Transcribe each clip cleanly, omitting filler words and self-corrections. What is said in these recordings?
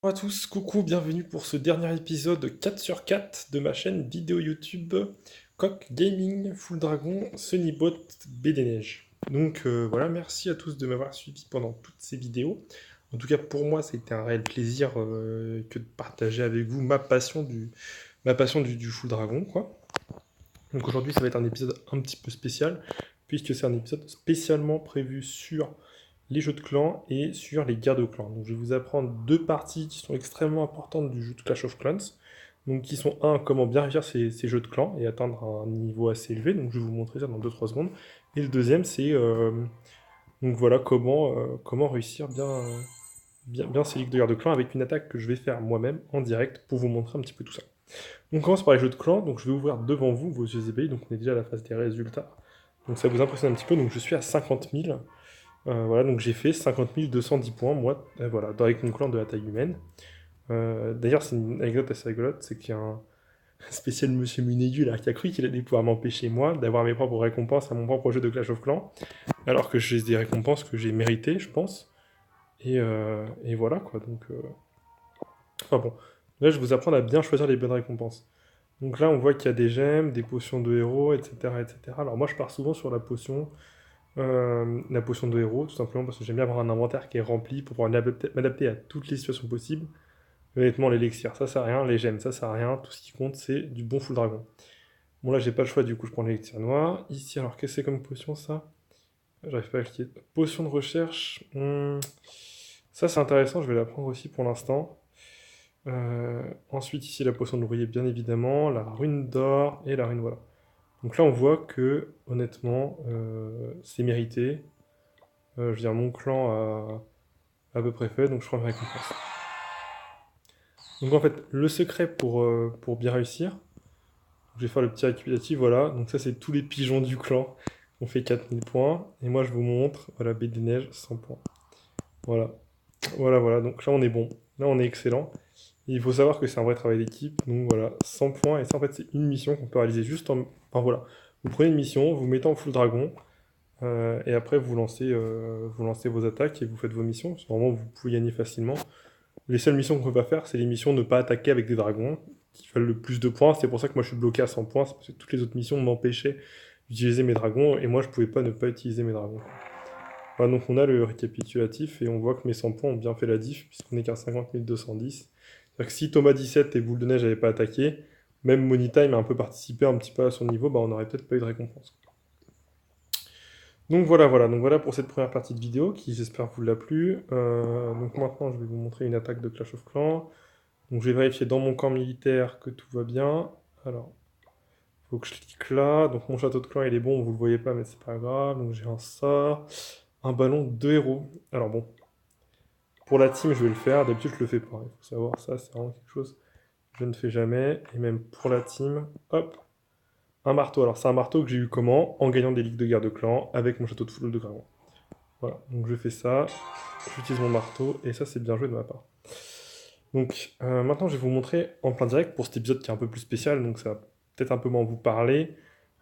Bonjour à tous, coucou, bienvenue pour ce dernier épisode 4 sur 4 de ma chaîne vidéo YouTube Coq Gaming, Full Dragon, Sunnybot, BD Neige. Donc voilà, merci à tous de m'avoir suivi pendant toutes ces vidéos. En tout cas pour moi, c'était un réel plaisir que de partager avec vous ma passion du Full Dragon, quoi. Donc aujourd'hui, ça va être un épisode un petit peu spécial, puisque c'est un épisode spécialement prévu sur les jeux de clans et sur les guerres de clans. Donc je vais vous apprendre deux parties qui sont extrêmement importantes du jeu de Clash of Clans. Donc qui sont un, comment bien réussir ces jeux de clans et atteindre un niveau assez élevé. Donc je vais vous montrer ça dans deux trois secondes. Et le deuxième, c'est donc voilà comment réussir bien ces ligues de guerre de clans avec une attaque que je vais faire moi-même en direct pour vous montrer un petit peu tout ça. On commence par les jeux de clans, donc je vais ouvrir devant vous vos yeux ébahis, donc on est déjà à la phase des résultats. Donc ça vous impressionne un petit peu, donc je suis à 50 000. Voilà, donc j'ai fait 50 210 points, moi, voilà, avec mon clan de la taille humaine. D'ailleurs, c'est une anecdote assez rigolote, c'est qu'il y a un spécial monsieur Munegu là, qui a cru qu'il allait pouvoir m'empêcher, moi, d'avoir mes propres récompenses à mon propre jeu de Clash of Clans, alors que j'ai des récompenses que j'ai méritées, je pense. Et voilà, quoi, donc... Enfin bon, là, je vous apprends à bien choisir les bonnes récompenses. Donc là, on voit qu'il y a des gemmes, des potions de héros, etc., etc. Alors moi, je pars souvent sur la potion de héros, tout simplement parce que j'aime bien avoir un inventaire qui est rempli pour pouvoir m'adapter à toutes les situations possibles. Honnêtement, l'élixir, ça sert à rien, les gemmes, ça sert à rien, tout ce qui compte, c'est du bon full dragon. Bon, là, j'ai pas le choix, du coup, je prends l'élixir noir. Ici, alors, qu'est-ce que c'est comme potion, ça? J'arrive pas à cliquer. Potion de recherche, ça, c'est intéressant, je vais la prendre aussi pour l'instant. Ensuite, ici, la potion de l'ouvrier, bien évidemment, la rune d'or et la rune voilà. Donc là, on voit que, honnêtement, c'est mérité. Je veux dire, mon clan a à peu près fait, donc je prends ma récompense. Donc en fait, le secret pour bien réussir, je vais faire le petit récapitulatif, voilà. Donc ça, c'est tous les pigeons du clan. On fait 4000 points. Et moi, je vous montre, voilà, baie des neiges, 100 points. Voilà, voilà. Donc là, on est bon. Là, on est excellent. Et il faut savoir que c'est un vrai travail d'équipe. Donc voilà, 100 points. Et ça, en fait, c'est une mission qu'on peut réaliser juste en... Enfin voilà, vous prenez une mission, vous mettez en full dragon. Et après, vous lancez vos attaques et vous faites vos missions. Vraiment, vous pouvez gagner facilement. Les seules missions qu'on ne peut pas faire, c'est les missions de ne pas attaquer avec des dragons, qui valent le plus de points. C'est pour ça que moi je suis bloqué à 100 points, c'est parce que toutes les autres missions m'empêchaient d'utiliser mes dragons, et moi je pouvais pas ne pas utiliser mes dragons. Voilà, donc on a le récapitulatif, et on voit que mes 100 points ont bien fait la diff, puisqu'on est qu'à 50 210. C'est-à-dire que si Thomas 17 et Boule de Neige n'avaient pas attaqué, même Moneytime a un peu participé un petit peu à son niveau, bah on n'aurait peut-être pas eu de récompense. Donc voilà pour cette première partie de vidéo qui j'espère vous l'a plu. Donc maintenant je vais vous montrer une attaque de Clash of Clans. Donc je vais vérifier dans mon camp militaire que tout va bien. Alors, il faut que je clique là. Donc mon château de clan il est bon, vous le voyez pas mais c'est pas grave. Donc j'ai un sort, un ballon, deux héros. Alors bon, pour la team je vais le faire, d'habitude je le fais pas. Il faut savoir ça, c'est vraiment quelque chose que je ne fais jamais. Et même pour la team, hop, un marteau. Alors c'est un marteau que j'ai eu comment? En gagnant des ligues de guerre de clan avec mon château de football de dragon. Voilà, donc je fais ça, j'utilise mon marteau, et ça c'est bien joué de ma part. Donc maintenant je vais vous montrer en plein direct pour cet épisode qui est un peu plus spécial, donc ça va peut-être un peu moins vous parler.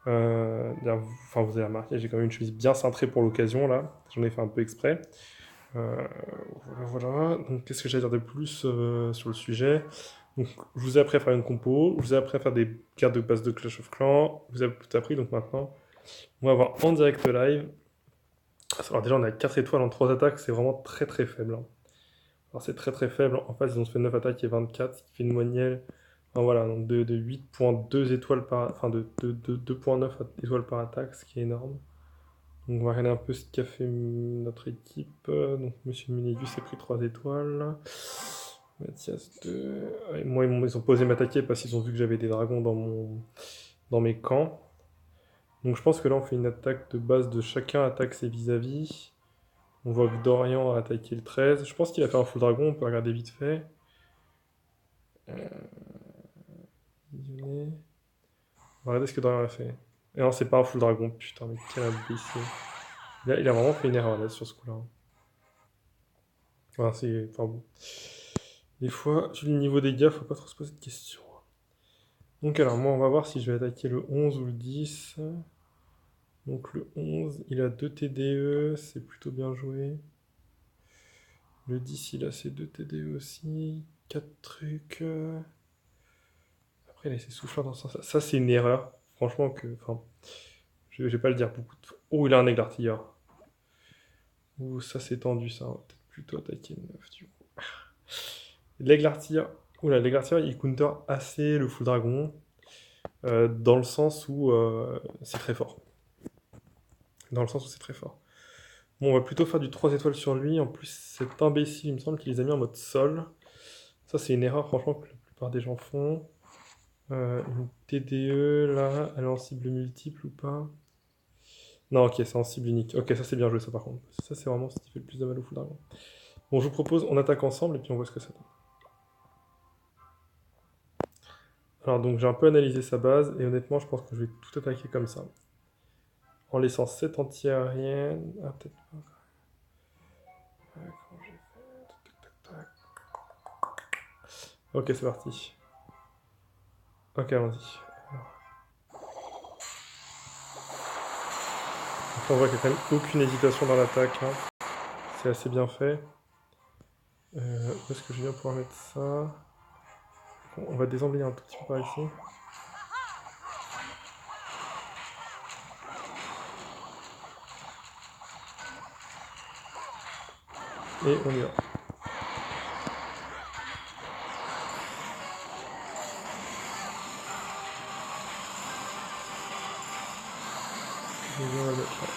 D'ailleurs, enfin vous avez remarqué, j'ai quand même une chemise bien cintrée pour l'occasion là, j'en ai fait un peu exprès. Euh, voilà. Donc qu'est-ce que j'allais dire de plus sur le sujet? Donc je vous ai appris à faire une compo, je vous ai appris à faire des cartes de base de Clash of Clans, je vous avez tout appris, donc maintenant on va voir en direct live. Alors déjà on a 4 étoiles en 3 attaques, c'est vraiment très très faible, hein. Alors c'est très très faible. En face, ils ont fait 9 attaques et 24, ce qui fait une moyenne, enfin, voilà, donc de 8,2 étoiles par... Enfin, de 2,9 étoiles par attaque, ce qui est énorme. Donc on va regarder un peu ce qu'a fait notre équipe. Donc Monsieur Minégus s'est pris 3 étoiles. Mathias 2. Ouais, moi, ils ont posé m'attaquer parce qu'ils ont vu que j'avais des dragons dans mes camps. Donc je pense que là, on fait une attaque de base de chacun attaque ses vis-à-vis. On voit que Dorian a attaqué le 13. Je pense qu'il a fait un full dragon, on peut regarder vite fait. Visionner. On va regarder ce que Dorian a fait. Et non, c'est pas un full dragon, putain, mais quel imbécile. Il a vraiment fait une erreur là sur ce coup-là. Enfin, c'est. Enfin bon. Des fois, vu le niveau des gars, faut pas trop se poser de questions. Donc alors, moi, on va voir si je vais attaquer le 11 ou le 10. Donc le 11, il a 2 TDE, c'est plutôt bien joué. Le 10, il a ses 2 TDE aussi. 4 trucs. Après, laisser souffler dans ce sens. Ça, c'est une erreur. Franchement, enfin, je vais pas le dire beaucoup de fois. Oh, il a un aigle artilleur. Ouh, ça, c'est tendu, ça. On va peut-être plutôt attaquer le 9, du coup. L'aigle artilleur. Oula, l'aigle artilleur, il counter assez le full dragon. Dans le sens où c'est très fort. Dans le sens où c'est très fort. Bon, on va plutôt faire du 3 étoiles sur lui. En plus, cet imbécile, il me semble qu'il les a mis en mode sol. Ça, c'est une erreur, franchement, que la plupart des gens font. Une TDE, là, elle est en cible multiple ou pas? Non, ok, c'est en cible unique. Ok, ça, c'est bien joué, ça, par contre. Ça, c'est vraiment ce qui fait le plus de mal au full dragon. Bon, je vous propose, on attaque ensemble et puis on voit ce que ça donne. Alors, donc, j'ai un peu analysé sa base et honnêtement, je pense que je vais tout attaquer comme ça. En laissant 7 anti-aériennes. Ah, peut-être pas. Comment j'ai fait? Tac, tac, tac. Ok, c'est parti. Ok, allons-y. Après, on voit qu'il n'y a quand même aucune hésitation dans l'attaque, hein. C'est assez bien fait. Où est-ce que je vais pouvoir mettre ça? Bon, on va désemblayer un tout petit peu par ici. Et on y va. Je vais le mettre là.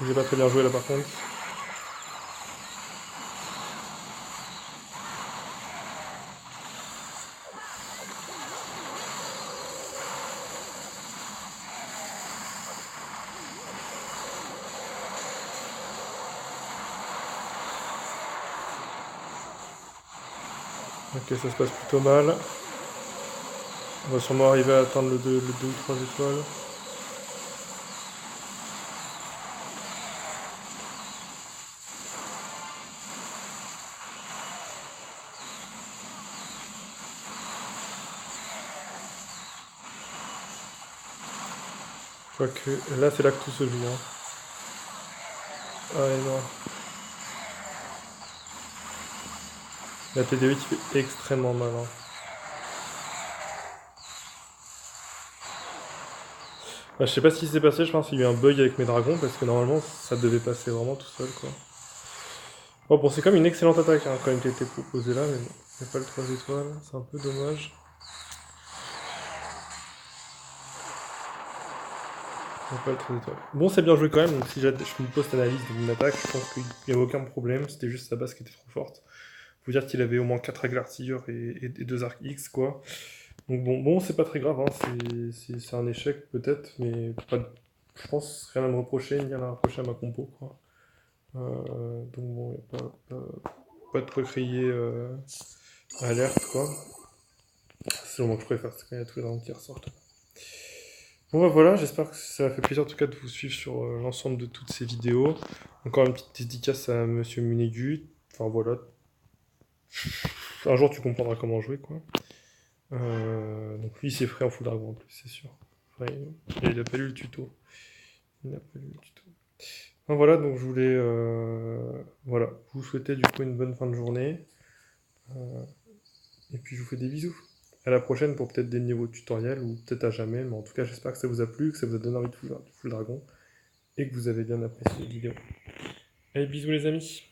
J'ai pas très bien joué là par contre. Ok, ça se passe plutôt mal. On va sûrement arriver à atteindre le 2 ou 3 étoiles. Quoique, là c'est là que tout se joue, hein. Ah et non. La TD8 qui fait extrêmement mal, hein. Bah, je sais pas ce qui s'est passé, je pense qu'il y a eu un bug avec mes dragons parce que normalement ça devait passer vraiment tout seul quoi. Bon, c'est comme une excellente attaque hein, quand même qui a été proposée là, mais bon, il n'y a pas le 3 étoiles, c'est un peu dommage. Il n'y a pas le 3 étoiles. Bon, c'est bien joué quand même, donc si je me pose cette analyse de mon attaque, je pense qu'il n'y avait aucun problème, c'était juste sa base qui était trop forte. Faut dire qu'il avait au moins 4 aigles artilleurs et 2 arcs X quoi. Donc bon, c'est pas très grave, hein. C'est un échec peut-être, mais pas je pense rien à me reprocher, ni rien à reprocher à ma compo, quoi. Donc bon, y a pas de quoi crier alerte, quoi. C'est le moment que je préfère, c'est quand il y a tous les dragons qui ressortent. Bon bah voilà, j'espère que ça a fait plaisir en tout cas de vous suivre sur l'ensemble de toutes ces vidéos. Encore une petite dédicace à Monsieur Munégu. Enfin voilà, un jour tu comprendras comment jouer, quoi. Donc lui, il s'est frais en full dragon en plus, c'est sûr. Enfin, il a pas lu le tuto. Il n'a pas lu le tuto. Enfin, voilà, donc je voulais voilà, vous souhaiter du coup une bonne fin de journée. Euh, et puis je vous fais des bisous. À la prochaine pour peut-être des nouveaux tutoriels ou peut-être à jamais. Mais en tout cas, j'espère que ça vous a plu, que ça vous a donné envie de full dragon et que vous avez bien apprécié la vidéo. Allez, bisous les amis.